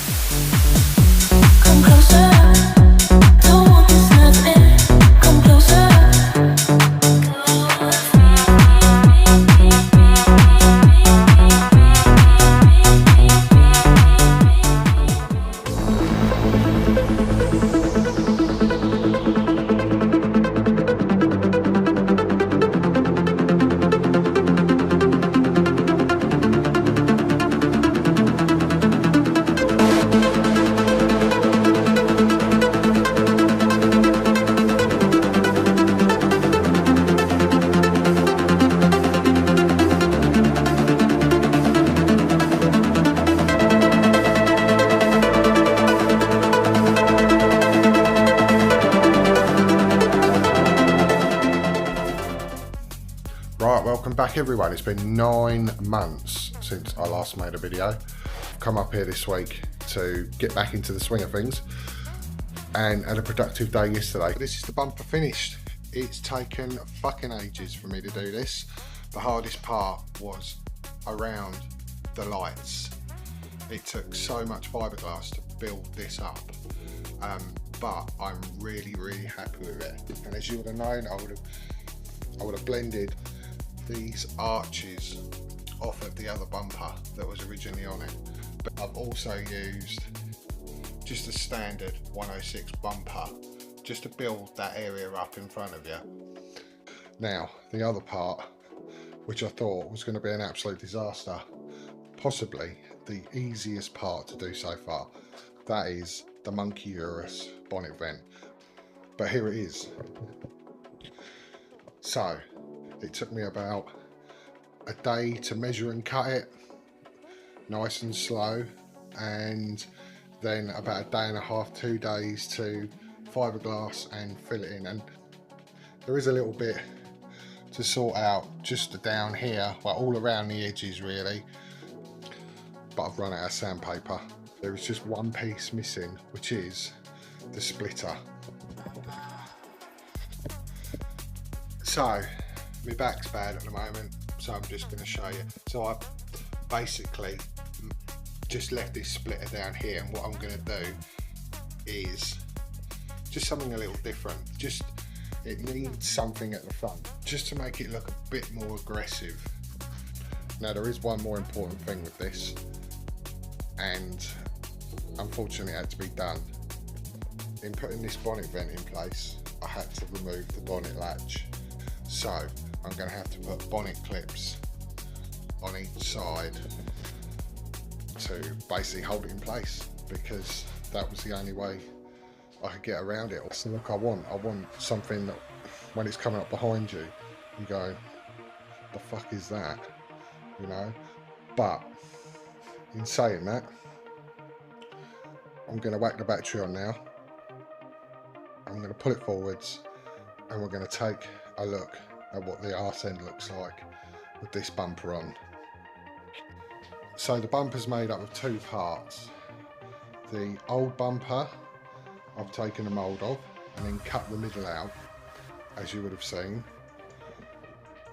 Come closer, don't want this nothing. Come closer. Right, welcome back everyone. It's been 9 months since I last made a video. I've come up here this week to get back into the swing of things and had a productive day yesterday. This is the bumper finished. It's taken fucking ages for me to do this. The hardest part was around the lights. It took so much fiberglass to build this up, but I'm really happy with it. And as you would have known, I would have blended these arches off of the other bumper that was originally on it, but I've also used just a standard 106 bumper just to build that area up in front of you. Now the other part, which I thought was going to be an absolute disaster, possibly the easiest part to do so far, that is the Monkey Urus bonnet vent. But here it is. So it took me about a day to measure and cut it, nice and slow, and then about a day and a half, 2 days to fiberglass and fill it in. And there is a little bit to sort out just down here, well, all around the edges really, but I've run out of sandpaper. There is just one piece missing, which is the splitter. So my back's bad at the moment, so I'm just going to show you. So I basically just left this splitter down here, and what I'm going to do is just something a little different. Just, it needs something at the front just to make it look a bit more aggressive. Now there is one more important thing with this, and unfortunately it had to be done. In putting this bonnet vent in place, I had to remove the bonnet latch. So I'm going to have to put bonnet clips on each side to basically hold it in place, because that was the only way I could get around it. So look, I want something that when it's coming up behind you, you go, the fuck is that, you know? But in saying that, I'm going to whack the battery on now. I'm going to pull it forwards, and we're going to take a look at what the arse end looks like with this bumper on. So the bumper's made up of 2 parts. The old bumper I've taken a mould of and then cut the middle out, as you would have seen,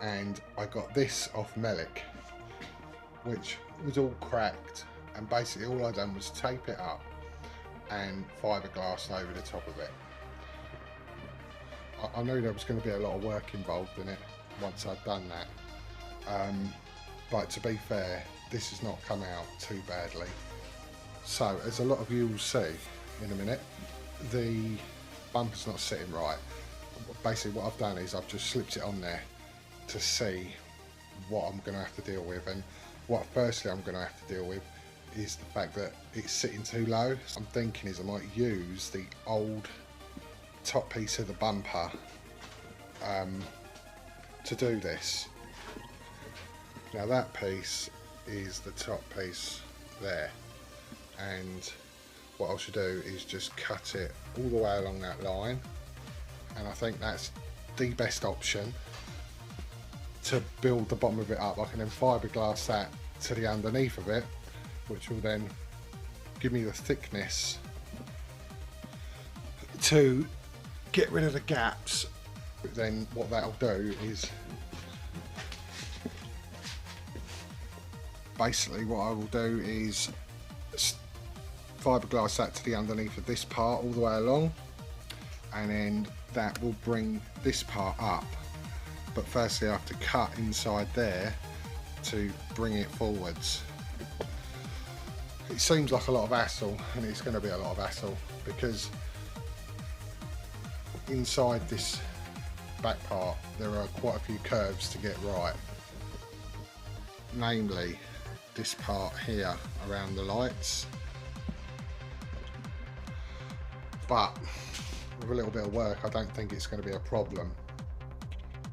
and I got this off Melick, which was all cracked, and basically all I done was tape it up and fiberglass over the top of it. I knew there was going to be a lot of work involved in it once I'd done that, but to be fair, this has not come out too badly. So as a lot of you will see in a minute, the bumper's not sitting right. Basically what I've done is I've just slipped it on there to see what I'm going to have to deal with, and what firstly I'm going to have to deal with is the fact that it's sitting too low. So I'm thinking is I might use the old top piece of the bumper to do this. Now that piece is the top piece there, and what I should do is just cut it all the way along that line, and I think that's the best option to build the bottom of it up. I can then fiberglass that to the underneath of it, which will then give me the thickness to get rid of the gaps. But then what that'll do is basically what I will do is fiberglass that to the underneath of this part all the way along, and then that will bring this part up. But firstly I have to cut inside there to bring it forwards. It seems like a lot of hassle, and it's going to be a lot of hassle, because inside this back part there are quite a few curves to get right, namely this part here around the lights. But with a little bit of work I don't think it's going to be a problem.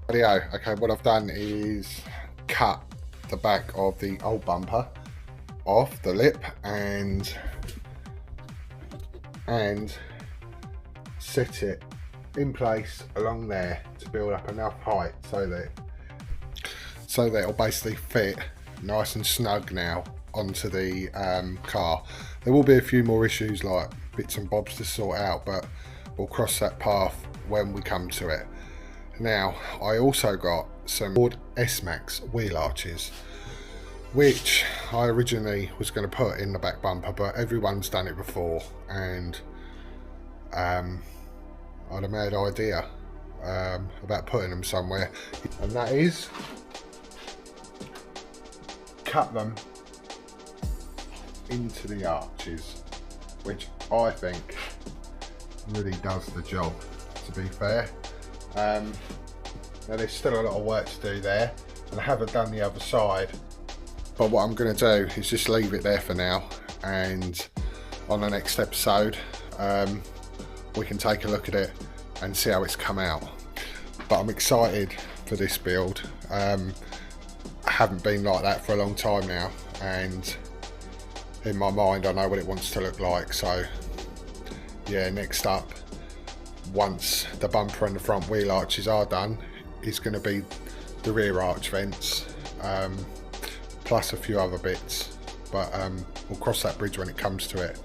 Okay, what I've done is cut the back of the old bumper off the lip and set it in place along there to build up enough height so that it'll basically fit nice and snug now onto the car. There will be a few more issues like bits and bobs to sort out, but we'll cross that path when we come to it. Now I also got some Ford S-Max wheel arches, which I originally was going to put in the back bumper, but everyone's done it before, and I had a mad idea about putting them somewhere, and that is cut them into the arches, which I think really does the job, to be fair. Now there's still a lot of work to do there, and I haven't done the other side, but what I'm going to do is just leave it there for now, and on the next episode we can take a look at it and see how it's come out. But I'm excited for this build. I haven't been like that for a long time now, and in my mind I know what it wants to look like. So yeah, next up, once the bumper and the front wheel arches are done, is going to be the rear arch vents, plus a few other bits, but we'll cross that bridge when it comes to it.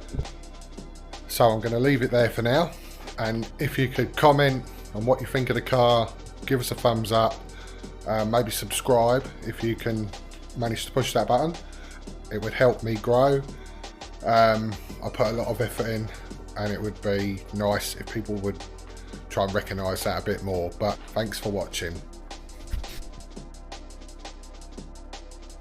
So I'm going to leave it there for now, and if you could comment on what you think of the car, give us a thumbs up, maybe subscribe if you can manage to push that button. It would help me grow. I put a lot of effort in, and it would be nice if people would try and recognise that a bit more. But thanks for watching.